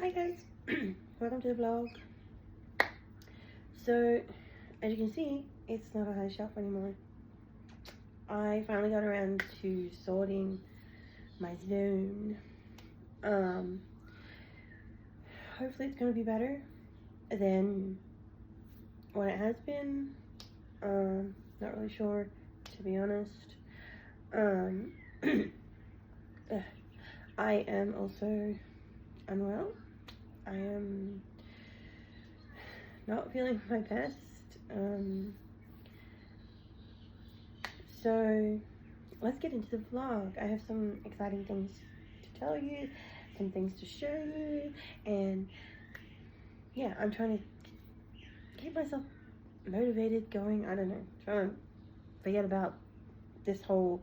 Hi guys, welcome to the vlog. So, as you can see, it's not a high shelf anymore. I finally got around to sorting my zone. Hopefully it's going to be better than what it has been. Not really sure, to be honest. I am also unwell. I am not feeling my best. So let's get into the vlog. I have some exciting things to tell you, some things to show you, and yeah, I'm trying to keep myself motivated, going. I don't know, trying to forget about this whole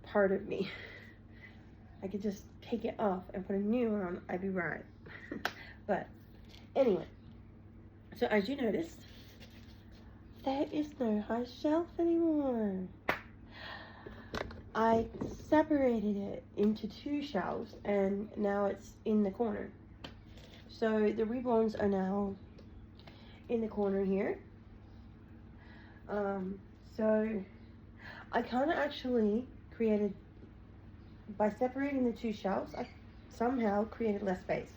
part of me. I could just take it off and put a new one on, I'd be right. But anyway, so as you noticed, there is no high shelf anymore. I separated it into two shelves and now it's in the corner. So the Reborns are now in the corner here. So I kind of actually created, by separating the two shelves, I somehow created less space.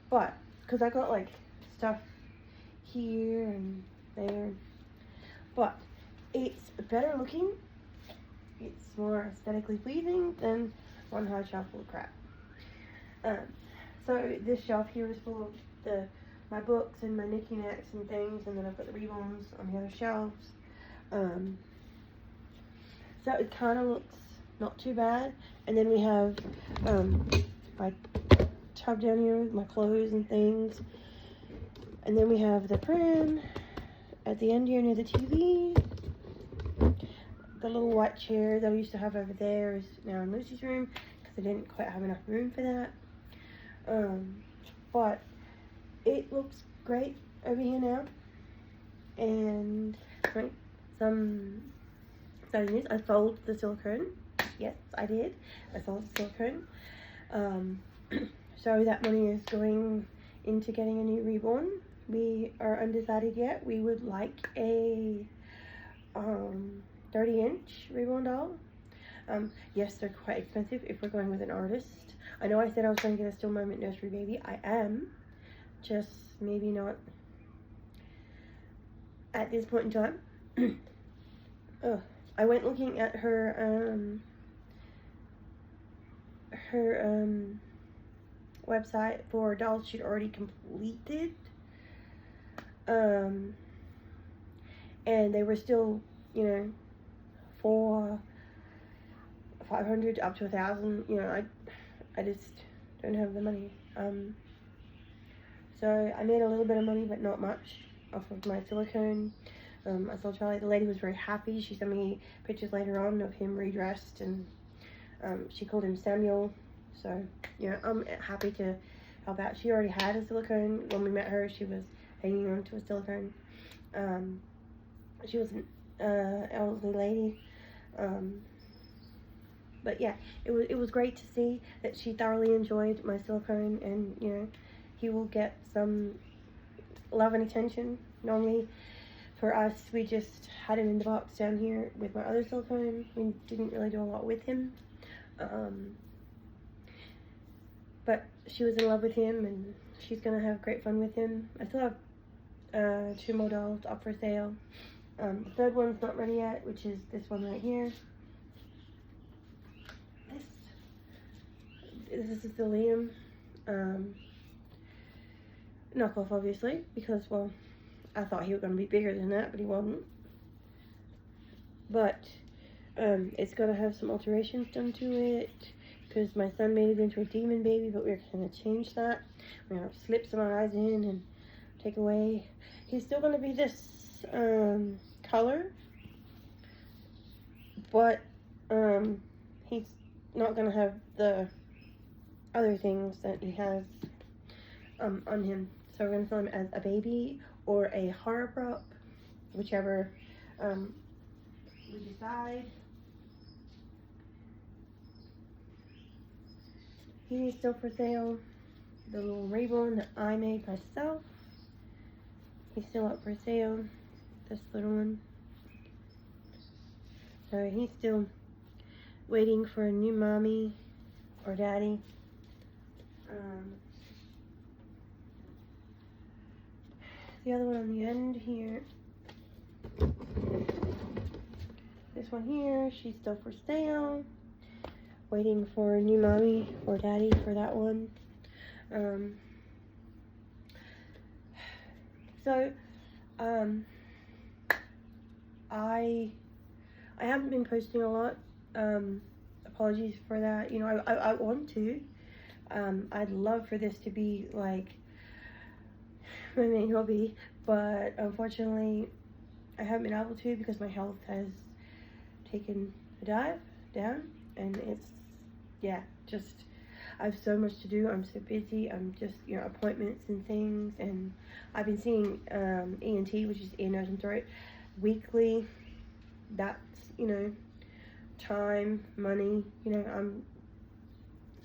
But because I got like stuff here and there, but it's better looking. It's more aesthetically pleasing than one high shelf full of crap. So this shelf here is full of my books and my knickknacks and things, and then I've got the Reborns on the other shelves. So it kind of looks not too bad. And then we have my tub down here with my clothes and things. And then we have the pram at the end here near the TV. The little white chair that I used to have over there is now in Lucy's room because I didn't quite have enough room for that. But it looks great over here now. And some exciting news, I sold the silicone. Yes, I did. I sold the silicone. So that money is going into getting a new Reborn. We are undecided yet. We would like a 30-inch Reborn doll. Yes, they're quite expensive if we're going with an artist. I know I said I was going to get a Still Moment nursery baby. I am. Just maybe not at this point in time. I went looking at her website for dolls she'd already completed. And they were still, you know, for $500 up to $1,000. You know, I just don't have the money. So I made a little bit of money, but not much, off of my silicone. I saw Charlie. The lady was very happy. She sent me pictures later on of him redressed, and she called him Samuel. So, you know, I'm happy to help out. She already had a silicone. When we met her, she was hanging on to a silicone. She was an elderly lady. But yeah, it was great to see that she thoroughly enjoyed my silicone, and you know, he will get some love and attention. Normally, for us, we just had him in the box down here with my other silicone. We didn't really do a lot with him. But she was in love with him, and she's gonna have great fun with him. I still have 2 more dolls up for sale. The third one's not ready yet, which is this one right here. This is the Liam knockoff, obviously, because, well, I thought he was going to be bigger than that, but he wasn't. But it's going to have some alterations done to it, because my son made it into a demon baby, but we're going to change that. We're going to slip some eyes in and take away. He's still going to be this color, but he's not going to have the other things that he has on him. So we're going to film him as a baby or a horror prop, whichever we decide. He's still for sale. The little reborn that I made myself. He's still up for sale. This little one. So he's still waiting for a new mommy or daddy. The other one on the end here. This one here, she's still for sale. Waiting for a new mommy or daddy for that one. I haven't been posting a lot. Apologies for that. You know, I want to. I'd love for this to be like my main hobby, but unfortunately I haven't been able to because my health has taken a dive down, and it's, yeah, just, I have so much to do. I'm so busy. I'm just, you know, appointments and things, and I've been seeing ENT, which is ear, nose, and throat, weekly. That's, you know, time, money, you know, I'm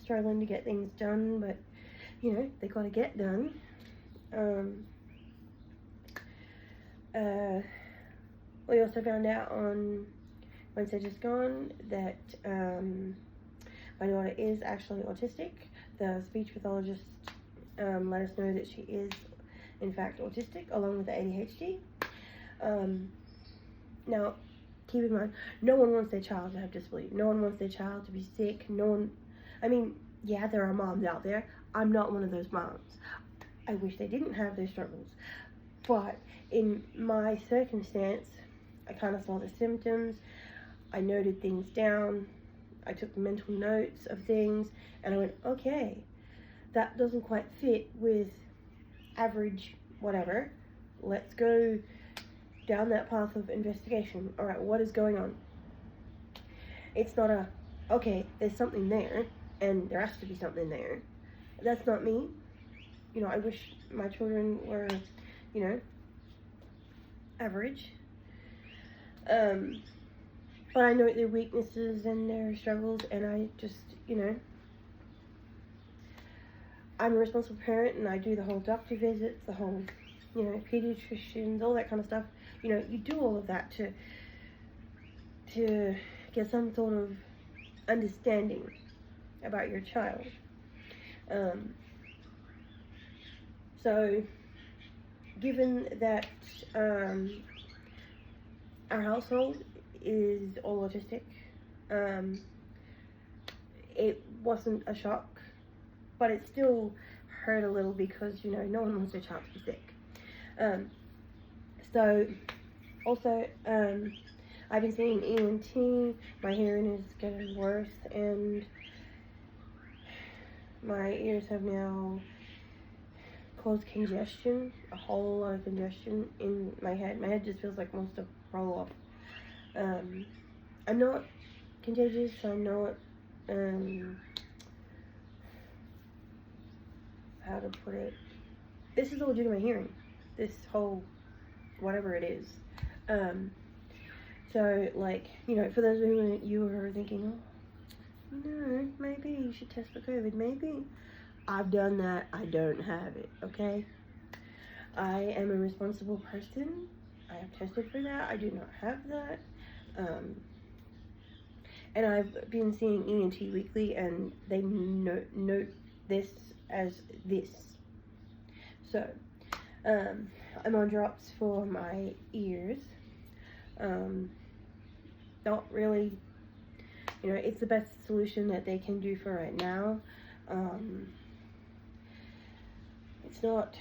struggling to get things done, but, you know, they gotta get done. We also found out on Wednesday just gone that my daughter is actually autistic. The speech pathologist let us know that she is in fact autistic, along with the ADHD. Now, keep in mind, no one wants their child to have disability. No one wants their child to be sick. No one, I mean, yeah, there are moms out there. I'm not one of those moms. I wish they didn't have those struggles. But in my circumstance, I kind of saw the symptoms. I noted things down. I took mental notes of things, and I went, okay, that doesn't quite fit with average whatever. Let's go down that path of investigation. All right, what is going on? It's not a, okay, there's something there, and there has to be something there. That's not me. You know, I wish my children were, you know, average. But I know their weaknesses and their struggles, and I just, you know, I'm a responsible parent, and I do the whole doctor visits, the whole, you know, pediatricians, all that kind of stuff. You know, you do all of that to get some sort of understanding about your child. So, given that our household is all autistic, it wasn't a shock, but it still hurt a little because, you know, no one wants their child to be sick. So, also, I've been seeing ENT, my hearing is getting worse, and my ears have now caused congestion, a whole lot of congestion in my head. My head just feels like it wants to roll off. I'm not contagious, I'm not, how to put it, this is all due to my hearing, this whole, whatever it is. So, like, you know, for those of you who are thinking, oh, no, maybe you should test for COVID, maybe. I've done that, I don't have it, okay? I am a responsible person. I have tested for that, I do not have that. And I've been seeing ENT weekly, and they note this as this. So, I'm on drops for my ears. Not really, you know, it's the best solution that they can do for right now. It's not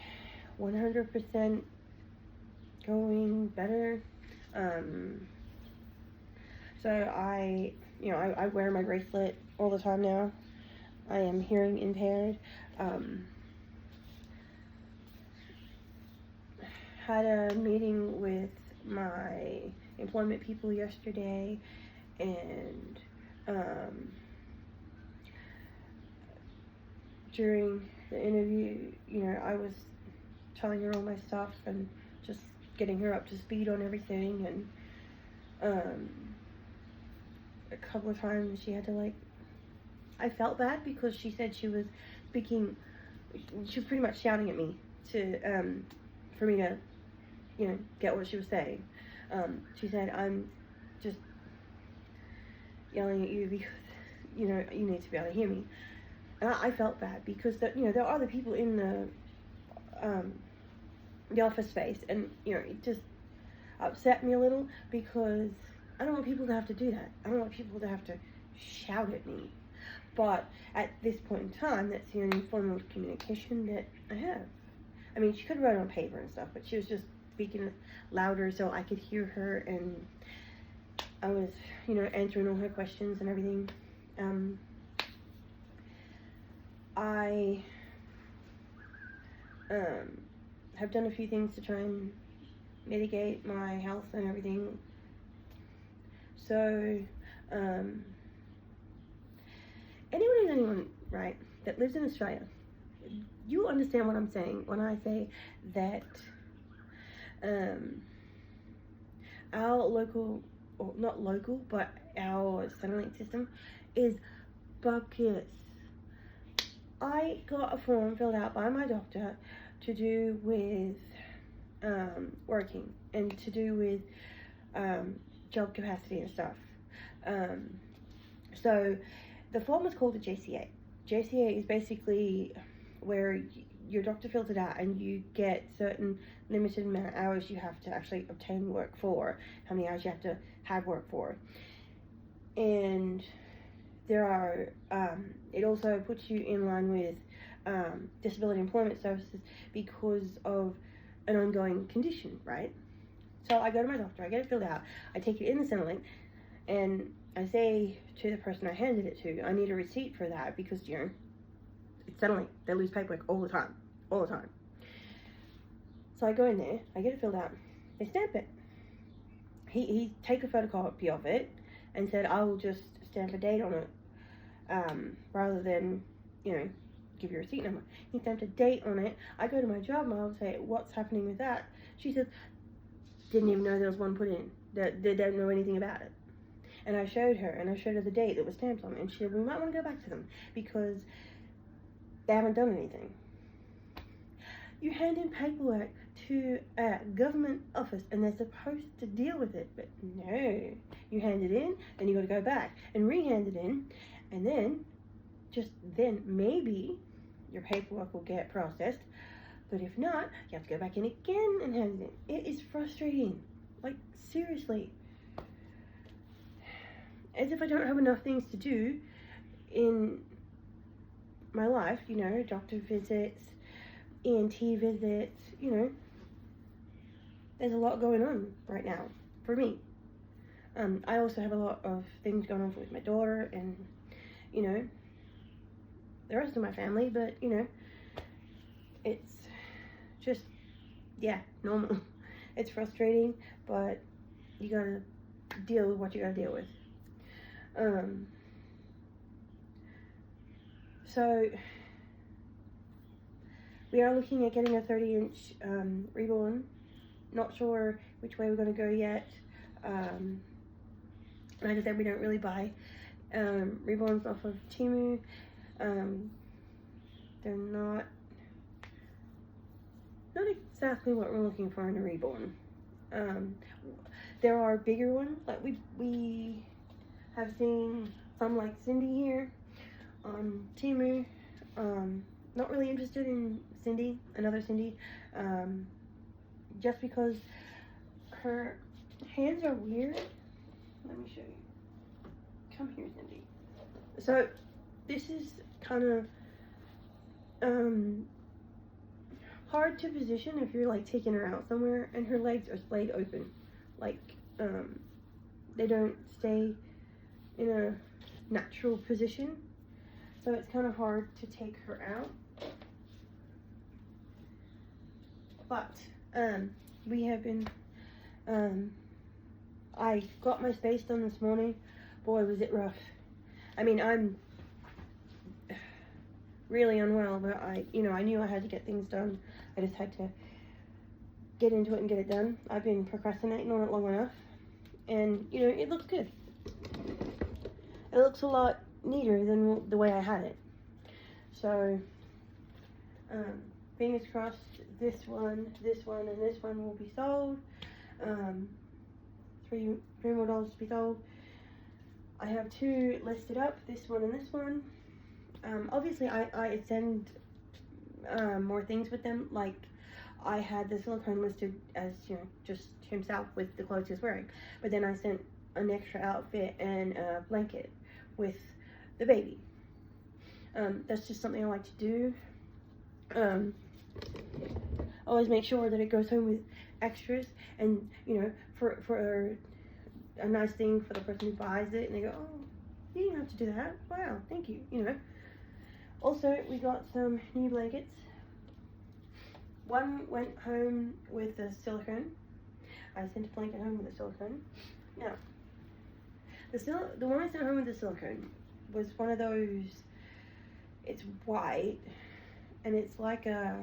100% going better. So I wear my bracelet all the time now. I am hearing impaired. Had a meeting with my employment people yesterday, and during the interview, you know, I was telling her all my stuff and just getting her up to speed on everything, and a couple of times she had to, like, I felt bad because she said she was speaking, she was pretty much shouting at me for me to, get what she was saying. She said, I'm just yelling at you because, you need to be able to hear me. And I felt bad because, there are other people in the office space, and, it just upset me a little because I don't want people to have to do that. I don't want people to have to shout at me. But at this point in time, that's the only form of communication that I have. I mean, she could write on paper and stuff, but she was just speaking louder so I could hear her, and I was, answering all her questions and everything. I have done a few things to try and mitigate my health and everything. So, anyone, right, that lives in Australia, you understand what I'm saying when I say that our local, or not local, but our Centrelink system is buckets. I got a form filled out by my doctor to do with working and to do with job capacity and stuff. So the form is called a JCA. JCA is basically where your doctor fills it out and you get certain limited amount of hours you have to actually obtain work for, how many hours you have to have work for. And there are, it also puts you in line with disability employment services because of an ongoing condition, right? So I go to my doctor, I get it filled out, I take it in the Centrelink, and I say to the person I handed it to, I need a receipt for that because, it's Centrelink. They lose paperwork all the time. So I go in there, I get it filled out, they stamp it. He take a photocopy of it and said, I will just stamp a date on it, rather than, give you a receipt number. He stamped a date on it. I go to my job and I'll say, what's happening with that? She says, didn't even know there was one put in. They don't know anything about it. And I showed her the date that was stamped on it, and she said, we might want to go back to them because they haven't done anything. You hand in paperwork to a government office and they're supposed to deal with it, but no. You hand it in, then you got to go back and re-hand it in, and then maybe your paperwork will get processed, but if not, you have to go back in again and hand it in. It is frustrating, like seriously. As if I don't have enough things to do in my life, doctor visits, ENT visits, there's a lot going on right now for me. I also have a lot of things going on with my daughter and, the rest of my family, but, it's just, normal. It's frustrating, but you gotta deal with what you gotta deal with. So we are looking at getting a 30-inch reborn. Not sure which way we're going to go yet. Like I said, we don't really buy reborns off of Temu. They're not exactly what we're looking for in a reborn. There are bigger ones, like we have seen some like Cindy here on Temu. Not really interested in Cindy, another Cindy, just because her hands are weird. Let me show you. Come here, Cindy. So this is kind of hard to position if you're like taking her out somewhere, and her legs are splayed open, like they don't stay in a natural position, so it's kind of hard to take her out. But we have been I got my space done this morning. Boy, was it rough. I mean, I'm really unwell, but I knew I had to get things done. I just had to get into it and get it done. I've been procrastinating on it long enough, and it looks good. It looks a lot neater than the way I had it. So, fingers crossed, this one, and this one will be sold. Three more dolls to be sold. I have 2 listed up, this one and this one. Obviously, I send more things with them. Like, I had the silicone listed as, you know, just himself with the clothes he was wearing. But then I sent an extra outfit and a blanket with the baby. That's just something I like to do. Always make sure that it goes home with extras, and, you know, for a nice thing for the person who buys it, and they go, oh, you didn't have to do that. Wow, thank you, you know. Also, we got some new blankets. One went home with the silicone. I sent a blanket home with the silicone. Now, the one I sent home with the silicone was one of those, it's white, and it's like a,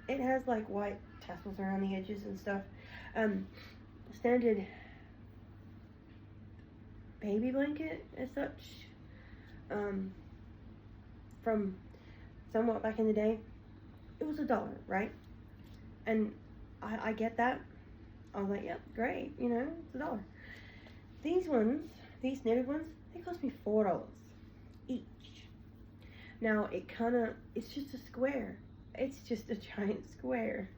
it has like white tassels around the edges and stuff. Standard baby blanket as such, from somewhat back in the day. It was $1, right? And I get that. I was like, yep, great, you know, it's $1. These ones, these knitted ones, they cost me $4 each. Now, it's just a square. It's just a giant square.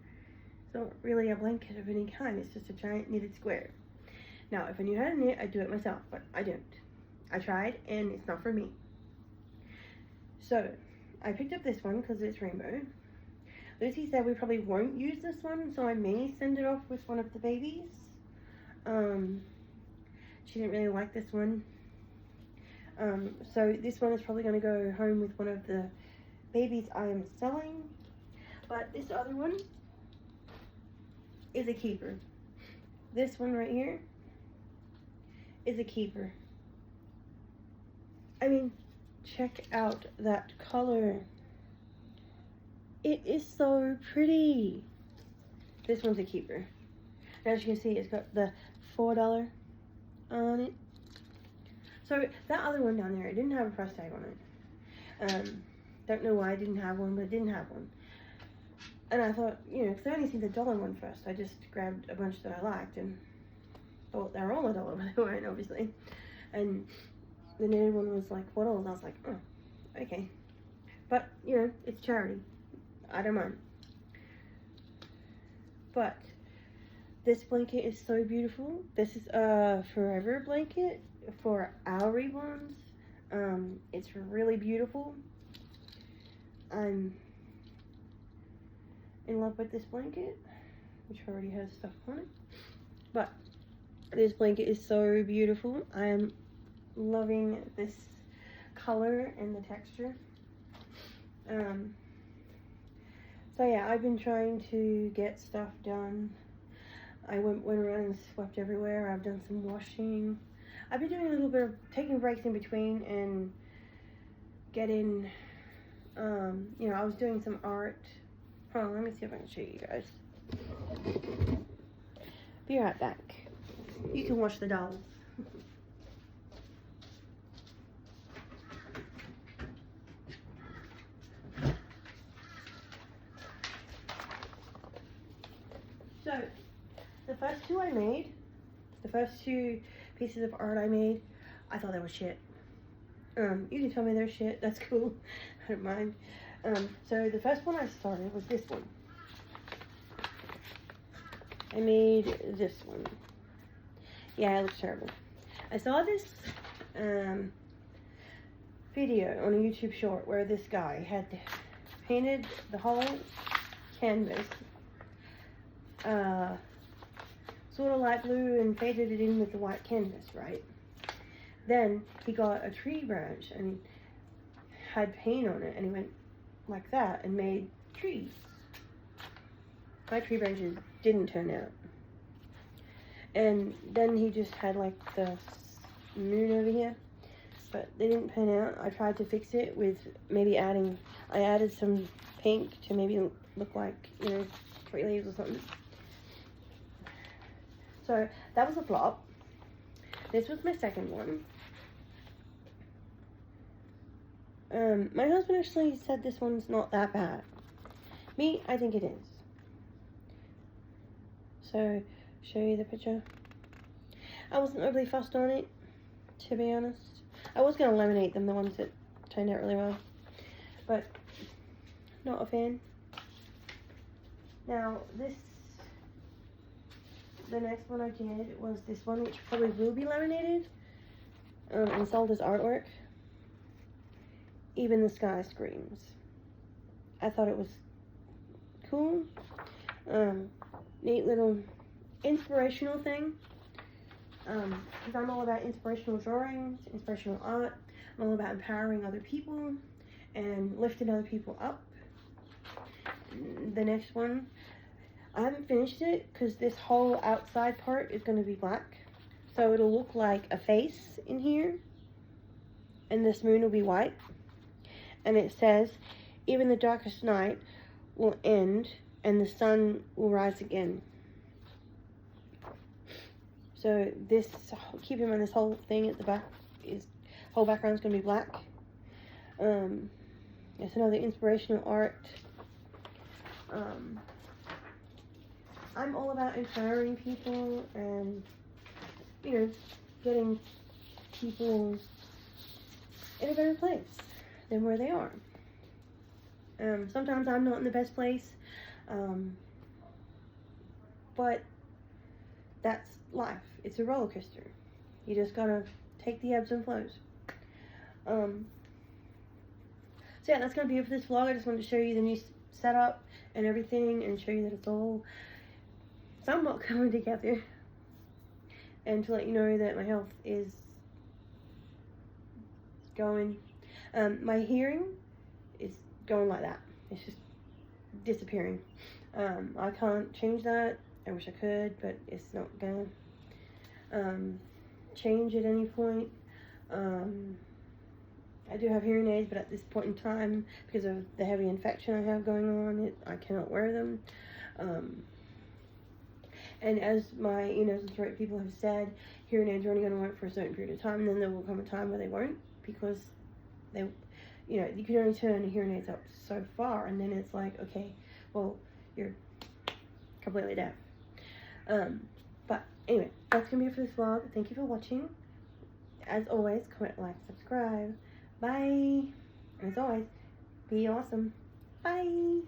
It's not really a blanket of any kind. It's just a giant knitted square. Now, if I knew how to knit, I'd do it myself, but I don't. I tried, and it's not for me. So, I picked up this one because it's rainbow. Lucy said we probably won't use this one, so I may send it off with one of the babies. She didn't really like this one. So this one is probably going to go home with one of the babies I am selling. But this other one is a keeper. This one right here is a keeper. I mean, check out that color. It is so pretty. This one's a keeper. And as you can see, it's got the $4 on it. So that other one down there, it didn't have a price tag on it. Don't know why I didn't have one, but it didn't have one. And I thought, you know, because I only seen the $1 one first, I just grabbed a bunch that I liked and thought they were all $1, but they weren't, obviously. And the knitted one was like $4. I was like, oh, okay. But, you know, it's charity. I don't mind. But this blanket is so beautiful. This is a forever blanket for our ones. It's really beautiful. I'm in love with this blanket, which already has stuff on it. But this blanket is so beautiful. I am loving this color and the texture. So yeah, I've been trying to get stuff done. I went around and swept everywhere. I've done some washing. I've been doing a little bit of taking breaks in between and getting, you know, I was doing some art. Hold on, let me see if I can show you guys. Be right back. You can watch the dolls. So, the first two I made, the first 2 pieces of art I made, I thought they were shit. You can tell me they're shit, that's cool, I don't mind. So the first one I started was this one. I made this one. Yeah, it looks terrible. I saw this video on a YouTube short where this guy had painted the whole canvas sort of light blue and faded it in with the white canvas, right? Then he got a tree branch and had paint on it, and he went like that and made trees. My tree branches didn't turn out. And then he just had like the moon over here, but they didn't pan out. I tried to fix it with maybe I added some pink to maybe look like, you know, tree leaves or something. So that was a flop. This was my second one. My husband actually said this one's not that bad. Me, I think it is. So, show you the picture. I wasn't overly fussed on it, to be honest. I was going to laminate them, the ones that turned out really well. But, not a fan. Now, the next one I did was this one, which probably will be laminated and sold as artwork. Even the Sky Screams. I thought it was cool. Neat little inspirational thing. Because I'm all about inspirational drawings, inspirational art. I'm all about empowering other people and lifting other people up. The next one, I haven't finished it because this whole outside part is going to be black. So it'll look like a face in here. And this moon will be white. And it says, even the darkest night will end and the sun will rise again. So this, keep in mind, this whole thing at the back whole background is going to be black. It's another inspirational art. I'm all about empowering people and, you know, getting people in a better place than where they are. Sometimes I'm not in the best place, but that's life. It's a roller coaster. You just gotta take the ebbs and flows. So yeah, that's gonna be it for this vlog. I just wanted to show you the new setup and everything and show you that it's all somewhat coming together, and to let you know that my health is going. My hearing is going like that. It's just disappearing. I can't change that. I wish I could, but it's not gonna change at any point. I do have hearing aids, but at this point in time, because of the heavy infection I have going on, I cannot wear them. And as my ears and throat people have said, hearing aids are only going to work for a certain period of time, and then there will come a time where they won't, because they, you can only turn hearing aids up so far, and then it's like, okay, well, you're completely deaf. But anyway, that's going to be it for this vlog. Thank you for watching. As always, comment, like, subscribe. Bye. And as always, be awesome. Bye.